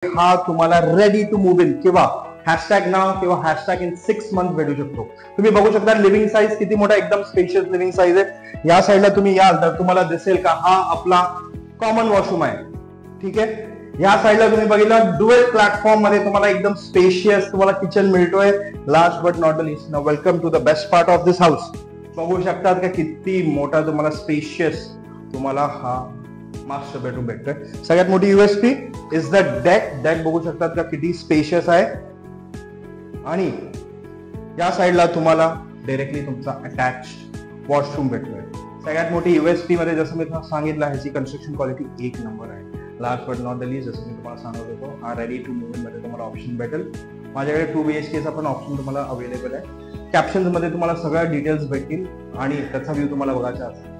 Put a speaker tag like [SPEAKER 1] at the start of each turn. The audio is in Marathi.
[SPEAKER 1] हा तुम्हाला रेडी टू मूव्ह इन किंवा हॅशटॅग नाव किंवा हॅशटॅग इन 6 मंथ भेटू शकतो. तुम्ही बघू शकता लिव्हिंग साईज किती मोठा, एकदम स्पेशियस लिव्हिंग साईज आहे. या साईडला तुम्ही याल तर तुम्हाला दिसेल का हा आपला कॉमन वॉशरूम आहे. ठीक आहे. या साईडला तुम्ही बघितलं डुएल प्लॅटफॉर्म मध्ये तुम्हाला एकदम स्पेशियस तुम्हाला किचन मिळतोय. Last but not the least, now welcome to the best part of this house. बघू शकतात का किती मोठा तुम्हाला स्पेशियस तुम्हाला हा मास्टर बेडरूम भेटतोय. सगळ्यात मोठी USP is the deck. Deck बघू शकतात का किती स्पेशियस आहे. आणि या साईडला तुम्हाला डायरेक्टली तुमचा अटॅच वॉशरूम भेटतोय. सगळ्यात मोठी युएसपी मध्ये जसं मी तुम्हाला सांगितलं ह्याची कन्स्ट्रक्शन क्वालिटी एक नंबर आहे. Last but not the least, जसं मी तुम्हाला सांगत होतो, हा रेडी टू मूव्ह मध्ये तुम्हाला ऑप्शन भेटेल. माझ्याकडे 2 BHK चा पण ऑप्शन तुम्हाला अवेलेबल आहे. कॅप्शन्स मध्ये तुम्हाला सगळ्या डिटेल्स भेटतील आणि त्याचा व्ह्यू तुम्हाला बघायचा असेल